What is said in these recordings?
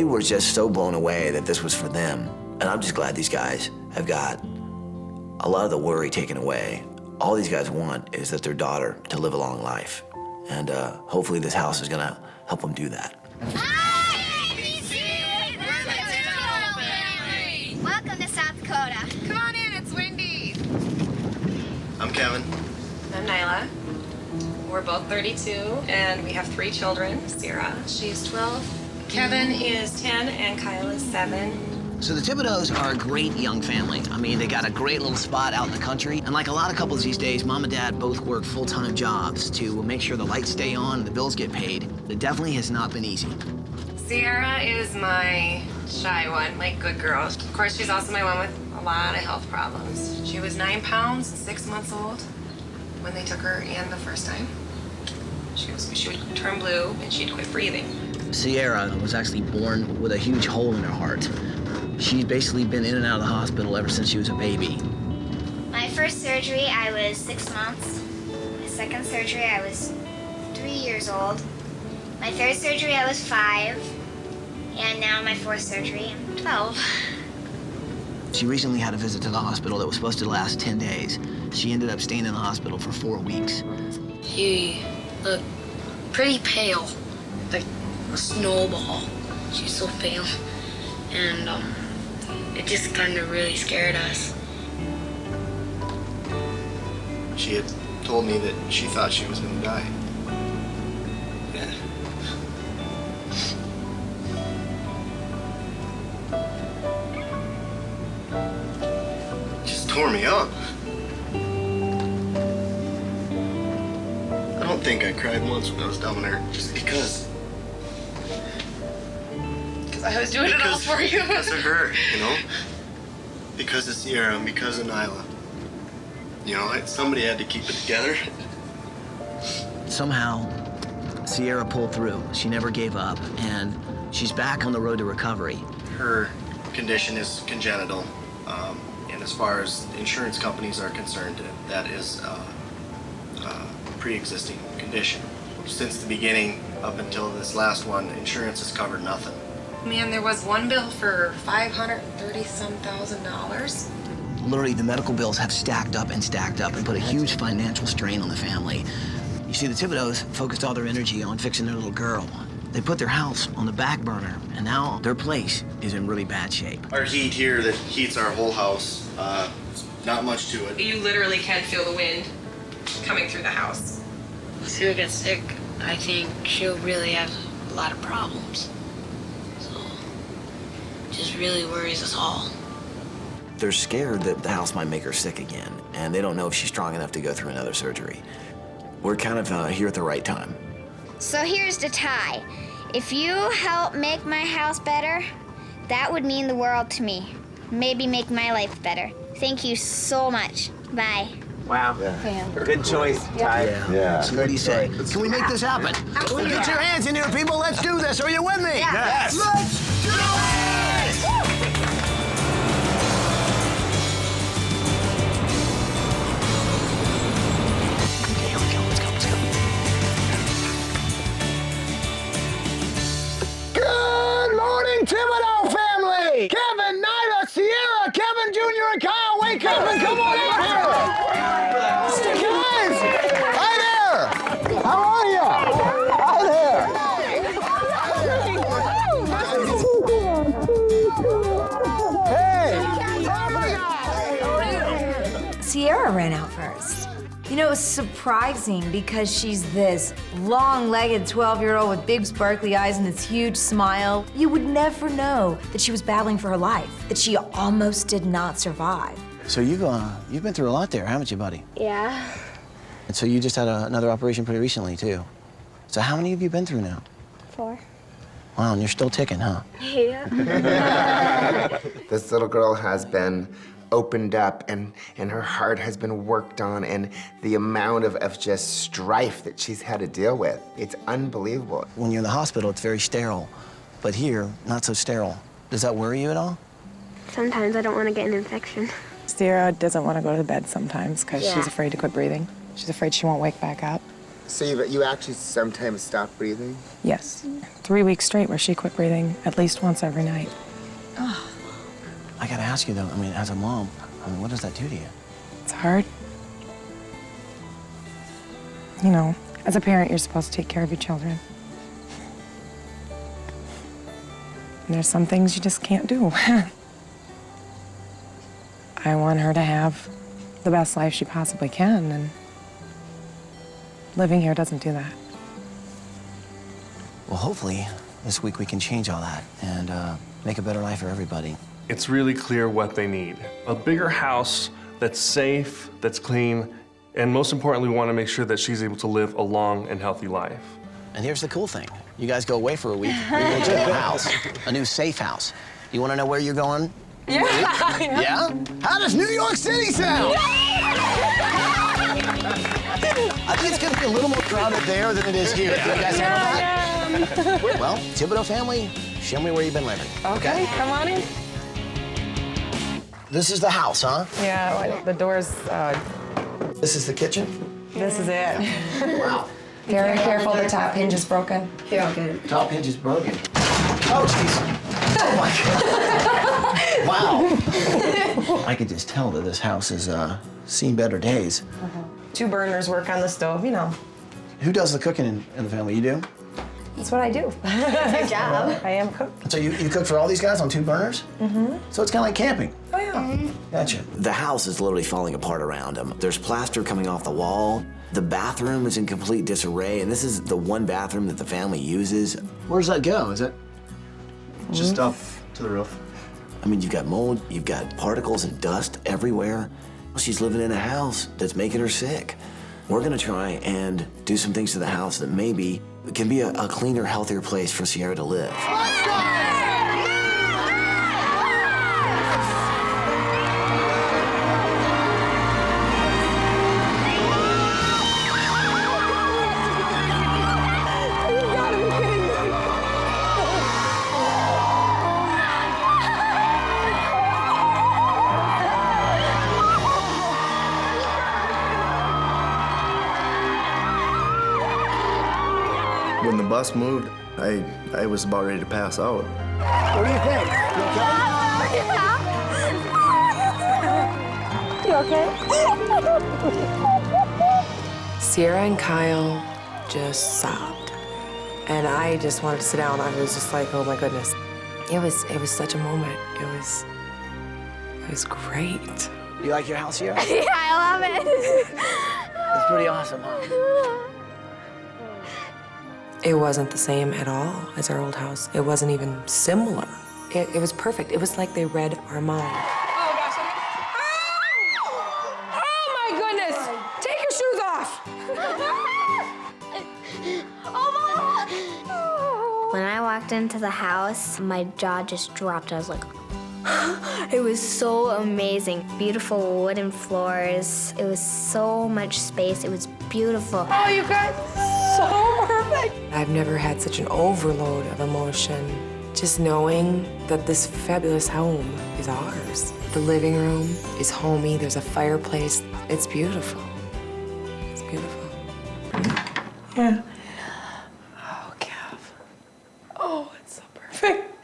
were just so blown away that this was for them. And I'm just glad these guys have got a lot of the worry taken away. All these guys want is that their daughter to live a long life. And hopefully this house is gonna help them do that. Welcome to South Dakota. Come on in, it's windy. I'm Kevin. I'm Nyla. We're both 32, and we have 3 children. Siehera, she's 12. Kevin is 10, and Kyle is 7. So the Thibodeaus are a great young family. I mean, they got a great little spot out in the country. And like a lot of couples these days, mom and dad both work full-time jobs to make sure the lights stay on and the bills get paid. It definitely has not been easy. Siehera is my shy one, my good girl. Of course, she's also my one with a lot of health problems. She was 9 pounds, 6 months old when they took her in the first time. She would turn blue and she'd quit breathing. Siehera was actually born with a huge hole in her heart. She's basically been in and out of the hospital ever since she was a baby. My first surgery, I was 6 months. My second surgery, I was 3 years old. My third surgery, I was 5. And now my fourth surgery, I'm 12. She recently had a visit to the hospital that was supposed to last 10 days. She ended up staying in the hospital for 4 weeks. He looked pretty pale, like a snowball. She's so pale. And it just kind of really scared us. She had told me that she thought she was gonna die. Yeah. Just tore me up. I don't think I cried once when I was down there, just because. I was doing it all for you. Because of her, you know? Because of Siehera and because of Nyla. You know, somebody had to keep it together. Somehow, Siehera pulled through. She never gave up, and she's back on the road to recovery. Her condition is congenital, and as far as insurance companies are concerned, that is a pre-existing condition. Since the beginning, up until this last one, insurance has covered nothing. Man, there was one bill for $530,000. Literally, the medical bills have stacked up and put a huge financial strain on the family. You see, the Thibodeaus focused all their energy on fixing their little girl. They put their house on the back burner, and now their place is in really bad shape. Our heat here that heats our whole house, not much to it. You literally can feel the wind coming through the house. If Siehera gets sick, I think she'll really have a lot of problems. So, it just really worries us all. They're scared that the house might make her sick again, and they don't know if she's strong enough to go through another surgery. We're kind of here at the right time. So here's the tie. If you help make my house better, that would mean the world to me. Maybe make my life better. Thank you so much. Bye. Wow. Yeah. Good choice, Ty. Yeah. So what do you say? Can we make this happen? Absolutely. Get your hands in here, people. Let's do this. Are you with me? Yeah. Yes. Let's do it! Okay, let's go. Good morning, Thibodeau family! Kevin, Nyla, Siehera, Kevin Jr. and Kyle, wake up and come on out here! Guys! Hi there! How are you? Hi there! Hey! Siehera ran out first. You know, it was surprising because she's this long-legged 12-year-old with big sparkly eyes and this huge smile. You would never know that she was battling for her life, that she almost did not survive. So you've been through a lot there, haven't you, buddy? Yeah. And so you just had another operation pretty recently, too. So how many have you been through now? 4. Wow, and you're still ticking, huh? Yeah. This little girl has been opened up and her heart has been worked on, and the amount of just strife that she's had to deal with, it's unbelievable. When you're in the hospital, it's very sterile, but here, not so sterile. Does that worry you at all? Sometimes I don't want to get an infection. Siehera doesn't want to go to bed sometimes because she's afraid to quit breathing. She's afraid she won't wake back up. So you actually sometimes stop breathing? Yes. 3 weeks straight where she quit breathing at least once every night. I gotta ask you though, I mean, as a mom, what does that do to you? It's hard. You know, as a parent, you're supposed to take care of your children. And there's some things you just can't do. I want her to have the best life she possibly can, and living here doesn't do that. Well, hopefully, this week we can change all that and make a better life for everybody. It's really clear what they need. A bigger house that's safe, that's clean, and most importantly, we want to make sure that she's able to live a long and healthy life. And here's the cool thing. You guys go away for a week, we go to a new house, a new safe house. You want to know where you're going? Yeah. Yeah? How does New York City sound? I think it's going to be a little more crowded there than it is here. Can you guys handle that? Well, Thibodeau family, show me where you've been living. Okay, come on in. This is the house, huh? Yeah, the door's, This is the kitchen? this is it. Wow. Very careful, the top hinge is broken. Yeah, okay. Top hinge is broken. Oh, jeez. Oh, my God. Wow. I could just tell that this house has seen better days. 2 burners work on the stove, you know. Who does the cooking in the family? You do? That's what I do. Good job. I am cook. So you cook for all these guys on 2 burners? Mm-hmm. So it's kind of like camping. Oh, yeah. Gotcha. The house is literally falling apart around them. There's plaster coming off the wall. The bathroom is in complete disarray, and this is the one bathroom that the family uses. Where does that go? Is it? Just up to the roof. I mean, you've got mold, you've got particles and dust everywhere. She's living in a house that's making her sick. We're gonna try and do some things to the house that maybe can be a cleaner, healthier place for Siehera to live. When the bus moved, I was about ready to pass out. What do you think? You okay? Siehera and Kyle just sobbed. And I just wanted to sit down. I was just like, oh my goodness. It was such a moment. It was great. You like your house here? Yeah, I love it. It's pretty awesome, huh? It wasn't the same at all as our old house. It wasn't even similar. It was perfect. It was like they read our mind. Oh, gosh. Oh, my goodness. Take your shoes off. When I walked into the house, my jaw just dropped. I was like, it was so amazing. Beautiful wooden floors. It was so much space. It was beautiful. Oh, you guys, so perfect. I've never had such an overload of emotion. Just knowing that this fabulous home is ours. The living room is homey. There's a fireplace. It's beautiful. It's beautiful. Yeah. Oh, Kev. Oh, it's so perfect.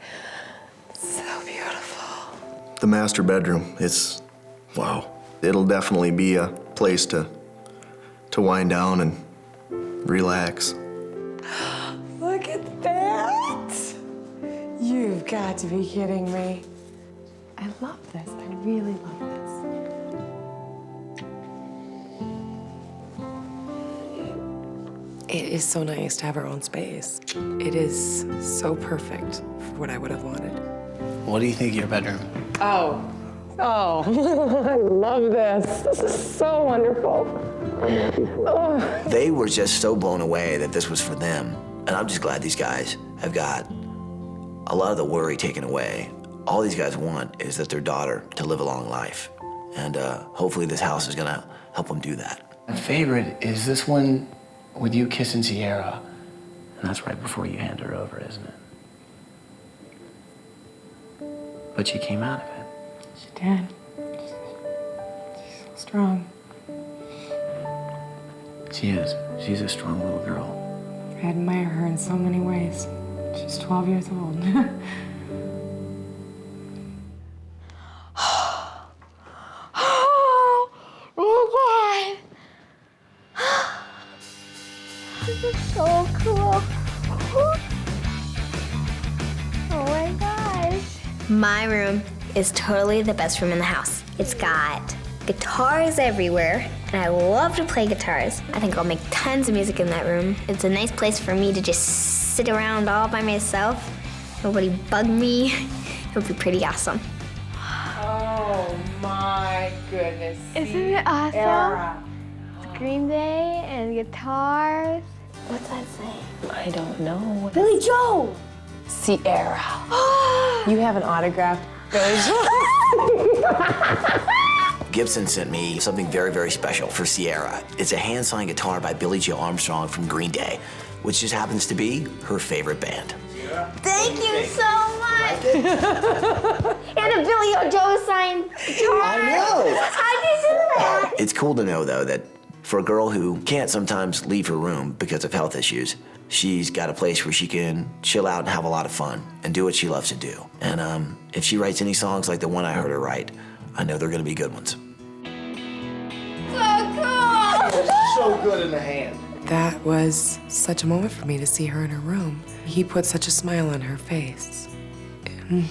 So beautiful. The master bedroom, it's, wow. It'll definitely be a place to wind down and relax. Look at that. You've got to be kidding me. I love this. I really love this. It is so nice to have our own space. It is so perfect for what I would have wanted. What do you think of your bedroom? Oh, I love this. This is so wonderful. They were just so blown away that this was for them. And I'm just glad these guys have got a lot of the worry taken away. All these guys want is that their daughter to live a long life. And hopefully this house is gonna help them do that. My favorite is this one with you kissing Siehera. And that's right before you hand her over, isn't it? But she came out of it. She did. She's so strong. She is. She's a strong little girl. I admire her in so many ways. She's 12 years old. Oh my God. This is so cool. Oh my gosh. My room is totally the best room in the house. It's got guitars everywhere, and I love to play guitars. I think I'll make tons of music in that room. It's a nice place for me to just sit around all by myself. Nobody bug me. It'll be pretty awesome. Oh my goodness. Isn't it awesome? Siehera. It's Green Day and guitars. What's that say? I don't know. Billy Joel! Siehera. You have an autographed Billy Joel. Gibson sent me something very, very special for Siehera. It's a hand-signed guitar by Billie Joe Armstrong from Green Day, which just happens to be her favorite band. Thank you so much! And a Billy Joe signed guitar. I know! How'd you do that? It's cool to know, though, that for a girl who can't sometimes leave her room because of health issues, she's got a place where she can chill out and have a lot of fun and do what she loves to do. And if she writes any songs like the one I heard her write, I know they're gonna be good ones. So cool! So good in the hand. That was such a moment for me to see her in her room. He put such a smile on her face. And